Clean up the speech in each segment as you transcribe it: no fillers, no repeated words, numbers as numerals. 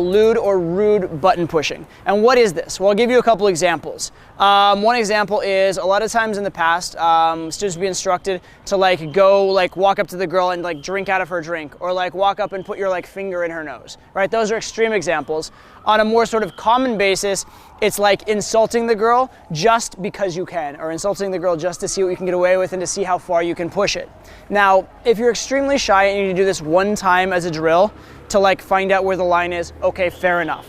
lewd or rude button pushing. And what is this? Well, I'll give you a couple examples. One example is a lot of times in the past, students would be instructed to walk up to the girl and drink out of her drink, or walk up and put your finger in her nose, right? Those are extreme examples. On a more sort of common basis, it's like insulting the girl just because you can, or insulting the girl just to see what you can get away with and to see how far you can push it. Now, if you're extremely shy and you do this one time as a drill to find out where the line is, okay, fair enough.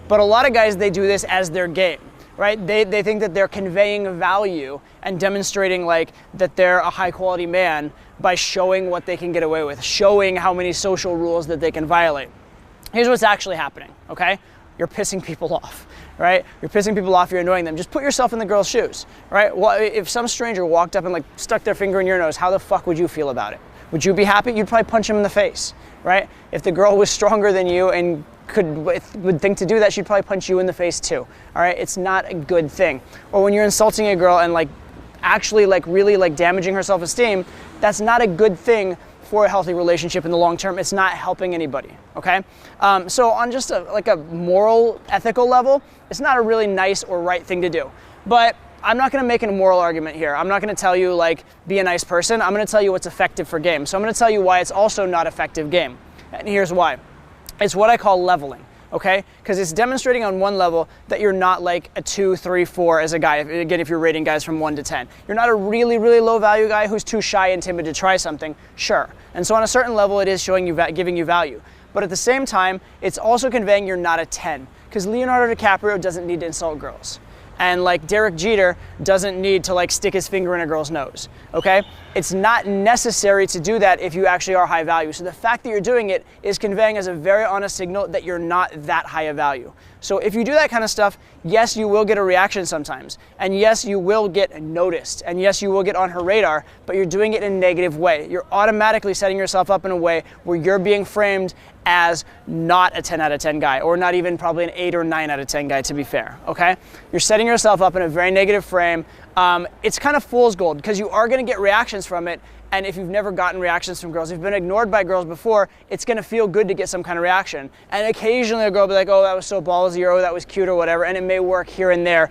But a lot of guys, they do this as their game, right? They think that they're conveying value and demonstrating that they're a high quality man by showing what they can get away with, showing how many social rules that they can violate. Here's what's actually happening, okay? You're pissing people off, right? You're pissing people off, you're annoying them. Just put yourself in the girl's shoes, right? Well, if some stranger walked up and stuck their finger in your nose, how the fuck would you feel about it? Would you be happy? You'd probably punch him in the face, right? If the girl was stronger than you and would think to do that, she'd probably punch you in the face too, all right? It's not a good thing. Or when you're insulting a girl and actually really damaging her self-esteem, that's not a good thing for a healthy relationship in the long term. It's not helping anybody, okay? So on just a moral, ethical level, it's not a really nice or right thing to do. But I'm not gonna make a moral argument here. I'm not gonna tell you be a nice person. I'm gonna tell you what's effective for game. So I'm gonna tell you why it's also not effective game. And here's why. It's what I call leveling, okay? Because it's demonstrating on one level that you're not a 2, 3, 4 as a guy. Again, if you're rating guys from 1 to 10. You're not a really, really low value guy who's too shy and timid to try something, sure. And so on a certain level, it is showing you, giving you value. But at the same time, it's also conveying you're not a 10. Because Leonardo DiCaprio doesn't need to insult girls. And Derek Jeter doesn't need to stick his finger in a girl's nose, okay? It's not necessary to do that if you actually are high value. So the fact that you're doing it is conveying as a very honest signal that you're not that high a value. So if you do that kind of stuff, yes, you will get a reaction sometimes. And yes, you will get noticed. And yes, you will get on her radar, but you're doing it in a negative way. You're automatically setting yourself up in a way where you're being framed as not a 10 out of 10 guy, or not even probably an 8 or 9 out of 10 guy, to be fair, okay? You're setting yourself up in a very negative frame. It's kind of fool's gold because you are gonna get reactions from it. And if you've never gotten reactions from girls, if you've been ignored by girls before, it's gonna feel good to get some kind of reaction. And occasionally a girl will be like, oh, that was so ballsy, or oh, that was cute, or whatever, and it may work here and there,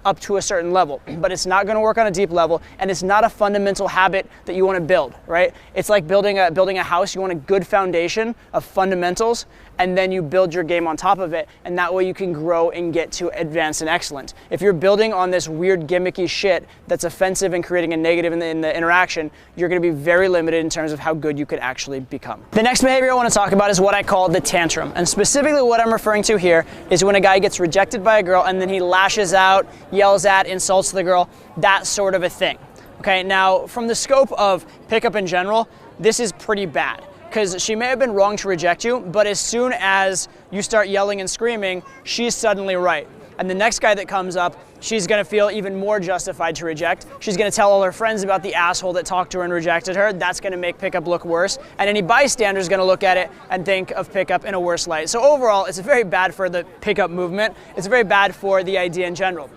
up to a certain level. But it's not gonna work on a deep level, and it's not a fundamental habit that you wanna build, right? It's like building a house. You want a good foundation of fundamentals, and then you build your game on top of it, and that way you can grow and get to advanced and excellent. If you're building on this weird gimmicky shit that's offensive and creating a negative in the interaction, you're gonna be very limited in terms of how good you could actually become. The next behavior I wanna talk about is what I call the tantrum. And specifically what I'm referring to here is when a guy gets rejected by a girl and then he lashes out, yells at, insults the girl, that sort of a thing. Okay, now from the scope of pickup in general, this is pretty bad. Because she may have been wrong to reject you, but as soon as you start yelling and screaming, she's suddenly right. And the next guy that comes up, she's gonna feel even more justified to reject. She's gonna tell all her friends about the asshole that talked to her and rejected her. That's gonna make pickup look worse. And any bystander is gonna look at it and think of pickup in a worse light. So overall, it's very bad for the pickup movement. It's very bad for the idea in general.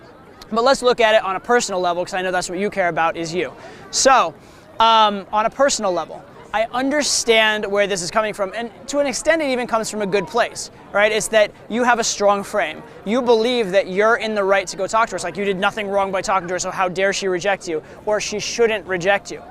But let's look at it on a personal level, because I know that's what you care about, is you. So, on a personal level, I understand where this is coming from, and to an extent it even comes from a good place, right? It's that you have a strong frame. You believe that you're in the right to go talk to her. It's like you did nothing wrong by talking to her, so how dare she reject you, or she shouldn't reject you.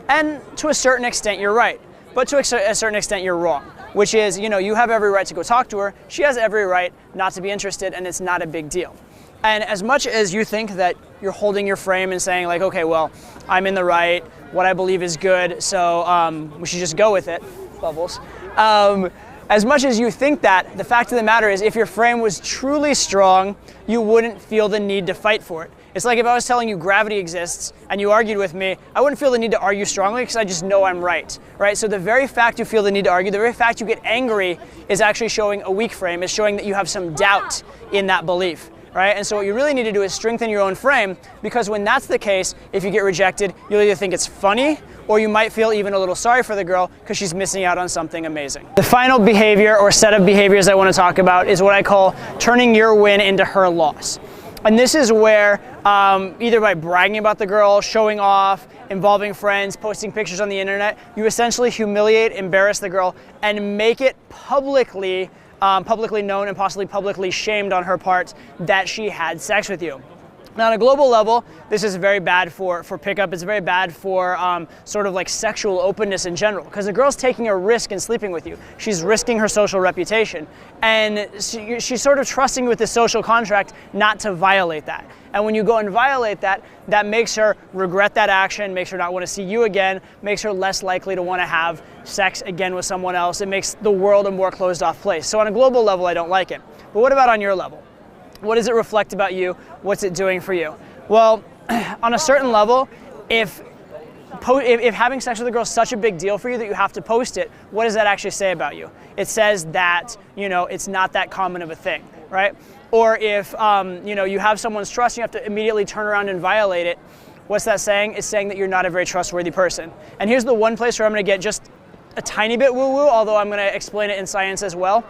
And to a certain extent you're right, but to a certain extent you're wrong, which is, you have every right to go talk to her, she has every right not to be interested, and it's not a big deal. And as much as you think that you're holding your frame and saying okay, well, I'm in the right, what I believe is good, so we should just go with it, bubbles. As much as you think that, the fact of the matter is if your frame was truly strong, you wouldn't feel the need to fight for it. It's like if I was telling you gravity exists and you argued with me, I wouldn't feel the need to argue strongly because I just know I'm right? So the very fact you feel the need to argue, the very fact you get angry is actually showing a weak frame, is showing that you have some doubt in that belief. Right? And so what you really need to do is strengthen your own frame, because when that's the case, if you get rejected, you'll either think it's funny, or you might feel even a little sorry for the girl because she's missing out on something amazing. The final behavior or set of behaviors I want to talk about is what I call turning your win into her loss. And this is where either by bragging about the girl, showing off, involving friends, posting pictures on the internet, you essentially humiliate, embarrass the girl, and make it publicly publicly known and possibly publicly shamed on her part that she had sex with you. Now, on a global level, this is very bad for pickup. It's very bad for sort of like sexual openness in general, because the girl's taking a risk in sleeping with you. She's risking her social reputation, and she's sort of trusting you with the social contract not to violate that. And when you go and violate that, that makes her regret that action, makes her not want to see you again, makes her less likely to want to have sex again with someone else. It makes the world a more closed off place. So on a global level, I don't like it. But what about on your level? What does it reflect about you? What's it doing for you? Well, on a certain level, if having sex with a girl is such a big deal for you that you have to post it, what does that actually say about you? It says that, it's not that common of a thing, right? Or if, you have someone's trust and you have to immediately turn around and violate it, what's that saying? It's saying that you're not a very trustworthy person. And here's the one place where I'm going to get just a tiny bit woo-woo, although I'm going to explain it in science as well.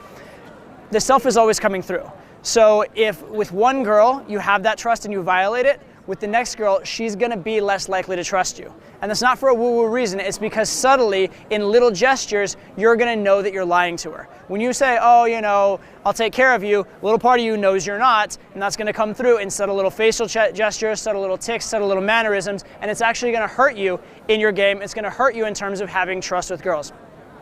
The self is always coming through. So if with one girl you have that trust and you violate it, with the next girl, she's gonna be less likely to trust you. And that's not for a woo-woo reason, it's because subtly, in little gestures, you're gonna know that you're lying to her. When you say, oh, I'll take care of you, a little part of you knows you're not, and that's gonna come through in subtle little facial gestures, subtle little tics, subtle little mannerisms, and it's actually gonna hurt you in your game. It's gonna hurt you in terms of having trust with girls.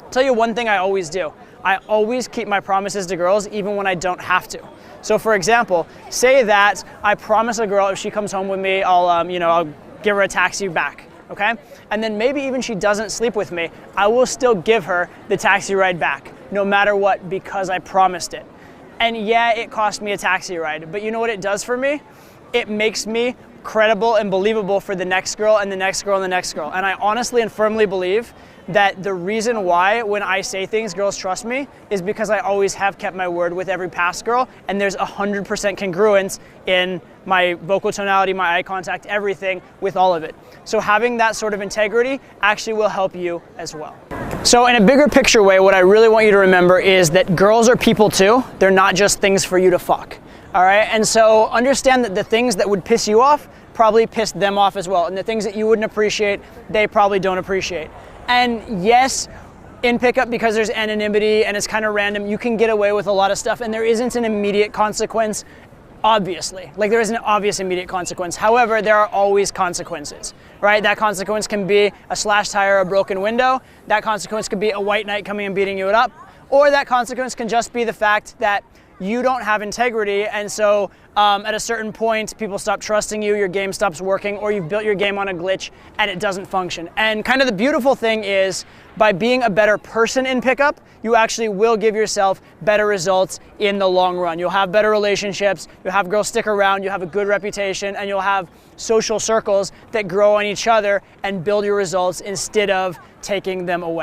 I'll tell you one thing I always do. I always keep my promises to girls even when I don't have to. So for example, say that I promise a girl if she comes home with me, I'll give her a taxi back, okay? And then maybe even she doesn't sleep with me, I will still give her the taxi ride back, no matter what, because I promised it. And yeah, it cost me a taxi ride, but you know what it does for me? It makes me credible and believable for the next girl and the next girl and the next girl. And I honestly and firmly believe that the reason why when I say things girls trust me is because I always have kept my word with every past girl, and there's 100% congruence in my vocal tonality, my eye contact, everything with all of it. So having that sort of integrity actually will help you as well. So in a bigger picture way, what I really want you to remember is that girls are people too. They're not just things for you to fuck. All right, and so understand that the things that would piss you off probably pissed them off as well, and the things that you wouldn't appreciate, they probably don't appreciate. And yes, in pickup, because there's anonymity and it's kind of random, you can get away with a lot of stuff, and there isn't an immediate consequence, obviously. Like, there isn't an obvious immediate consequence. However, there are always consequences, right? That consequence can be a slashed tire or a broken window. That consequence could be a white knight coming and beating you up. Or that consequence can just be the fact that you don't have integrity, and so at a certain point, people stop trusting you, your game stops working, or you've built your game on a glitch and it doesn't function. And kind of the beautiful thing is, by being a better person in pickup, you actually will give yourself better results in the long run. You'll have better relationships, you'll have girls stick around, you'll have a good reputation, and you'll have social circles that grow on each other and build your results instead of taking them away.